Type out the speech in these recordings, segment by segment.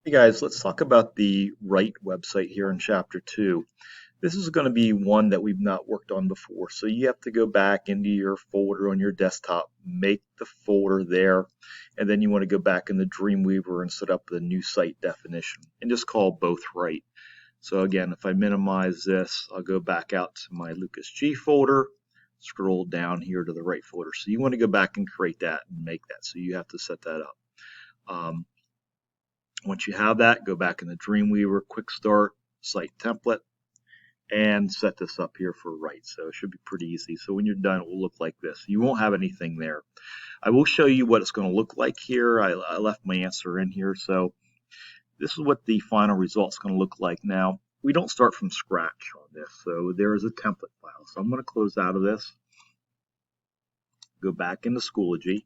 Hey guys, let's talk about the Write website here in Chapter 2. This is going to be one that we've not worked on before, so you have to go back into your folder on your desktop, make the folder there, and then you want to go back in the Dreamweaver and set up the new site definition, and just call both Write. So again, if I minimize this, I'll go back out to my Lucas G folder, scroll down here to the Write folder. So you want to go back and create that and make that, so you have to set that up. Once you have that, go back in the Dreamweaver, Quick Start, Site Template, and set this up here for Write. So it should be pretty easy. So when you're done, it will look like this. You won't have anything there. I will show you what it's going to look like here. I left my answer in here. So this is what the final result is going to look like. Now, we don't start from scratch on this. So there is a template file. So I'm going to close out of this, go back into Schoology.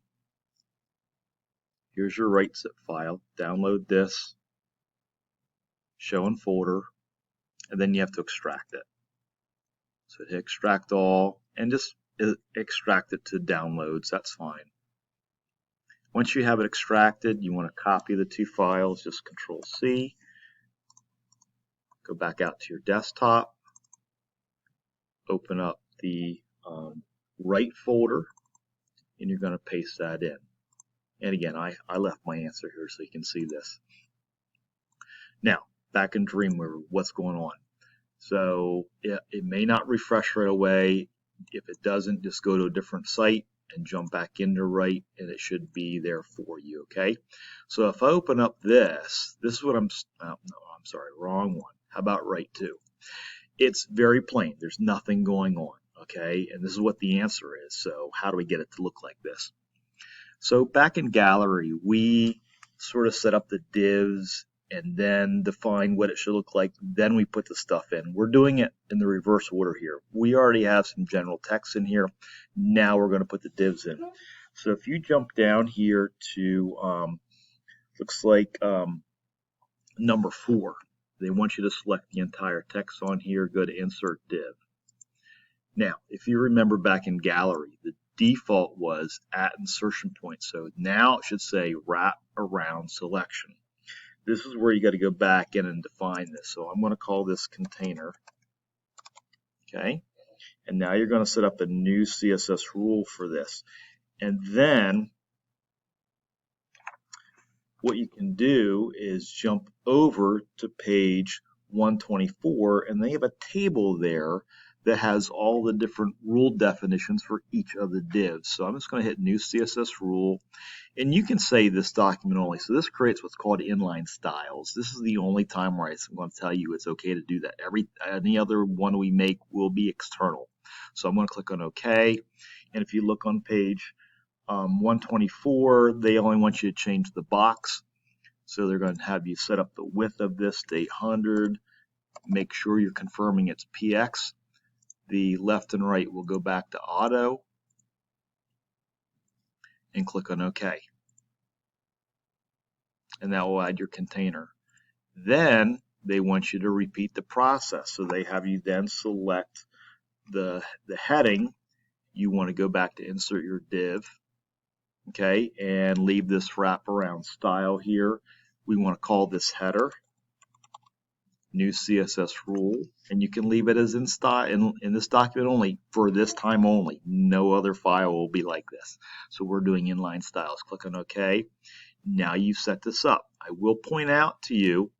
Here's your Write zip file. Download this, show in folder, and then you have to extract it. So hit extract all and just extract it to downloads. That's fine. Once you have it extracted, you want to copy the two files. Just Control C. Go back out to your desktop. Open up the Write folder, and you're going to paste that in. And again, I left my answer here so you can see this. Now, back in Dreamweaver, what's going on? So it may not refresh right away. If it doesn't, just go to a different site and jump back into Write, and it should be there for you, okay? So if I open up this is what I'm sorry, wrong one. How about Write 2? It's very plain. There's nothing going on, okay? And this is what the answer is. So how do we get it to look like this? So back in Gallery, we sort of set up the divs and then define what it should look like. Then we put the stuff in. We're doing it in the reverse order here. We already have some general text in here. Now we're going to put the divs in. So if you jump down here to, looks like number 4, they want you to select the entire text on here, go to Insert Div. Now, if you remember back in Gallery, the default was at insertion point. So now it should say wrap around selection. This is where you got to go back in and define this. So I'm going to call this container. Okay. And now you're going to set up a new CSS rule for this. And then what you can do is jump over to page 124, and they have a table there that has all the different rule definitions for each of the divs. So I'm just going to hit new CSS rule, and you can say this document only. So this creates what's called inline styles. This is the only time where I'm going to tell you it's okay to do that. Any other one we make will be external. So I'm going to click on OK, and if you look on page 124, they only want you to change the box. So they're going to have you set up the width of this to 800. Make sure you're confirming it's PX. The left and right will go back to auto, and click on OK. And that will add your container. Then they want you to repeat the process. So they have you then select the heading. You want to go back to insert your div, okay, and leave this wraparound style here. We want to call this header, new CSS rule, and you can leave it as in style in this document only for this time only. No other file will be like this. So we're doing inline styles. Click on OK. Now you've set this up. I will point out to you,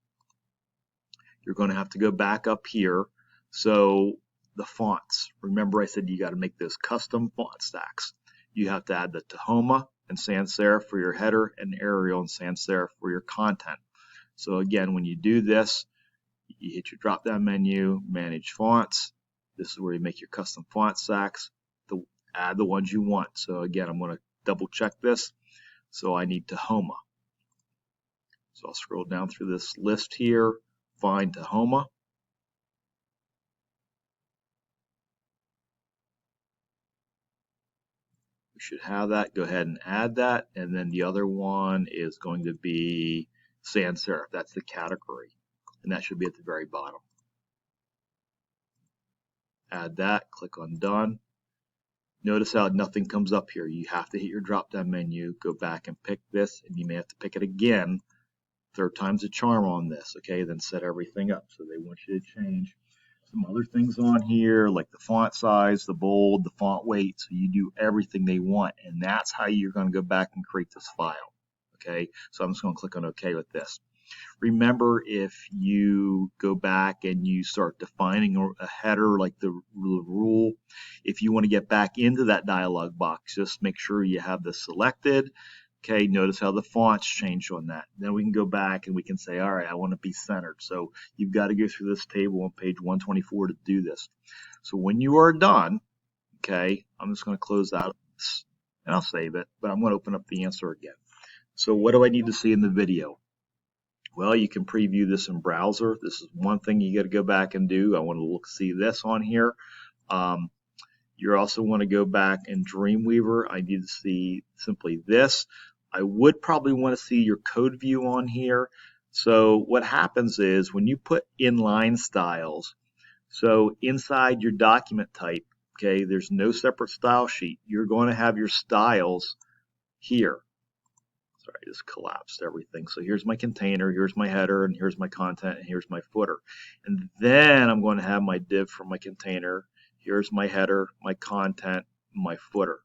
you're going to have to go back up here. So the fonts, remember I said you got to make those custom font stacks. You have to add the Tahoma and sans serif for your header and Arial and sans serif for your content. So again, when you do this, you hit your drop down menu, manage fonts. This is where you make your custom font stacks. Add the ones you want. So again, I'm going to double check this. So I need Tahoma. So I'll scroll down through this list here, find Tahoma. We should have that. Go ahead and add that. And then the other one is going to be sans serif. That's the category. And that should be at the very bottom. Add that, click on done. Notice how nothing comes up here. You have to hit your drop down menu, go back and pick this, and you may have to pick it again Third time's a charm on this, okay? Then set everything up. So they want you to change some other things on here, like the font size, the bold, the font weight. So you do everything they want, and that's how you're going to go back and create this file, okay? So I'm just going to click on OK with this. Remember, if you go back and you start defining a header like the rule, if you want to get back into that dialog box, just make sure you have this selected. Okay, notice how the fonts changed on that. Then we can go back and we can say, all right, I want to be centered. So you've got to go through this table on page 124 to do this. So when you are done, okay, I'm just going to close out this and I'll save it, but I'm going to open up the answer again. So what do I need to see in the video? Well, you can preview this in browser. This is one thing you got to go back and do. I want to see this on here. You also want to go back in Dreamweaver. I need to see simply this. I would probably want to see your code view on here. So what happens is when you put inline styles, so inside your document type, okay, there's no separate style sheet. You're going to have your styles here. Sorry, I just collapsed everything. So here's my container, here's my header, and here's my content, and here's my footer. And then I'm going to have my div for my container. Here's my header, my content, my footer.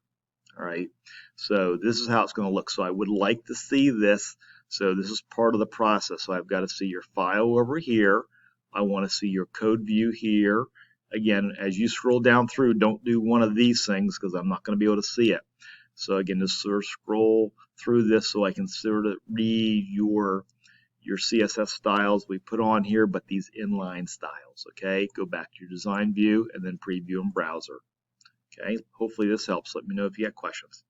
All right, so this is how it's going to look. So I would like to see this. So this is part of the process. So I've got to see your file over here. I want to see your code view here. Again, as you scroll down through, don't do one of these things because I'm not going to be able to see it. So again, just sort of scroll through this so I can sort of read your CSS styles we put on here, but these inline styles, okay? Go back to your design view and then preview in browser, okay? Hopefully this helps. Let me know if you have questions.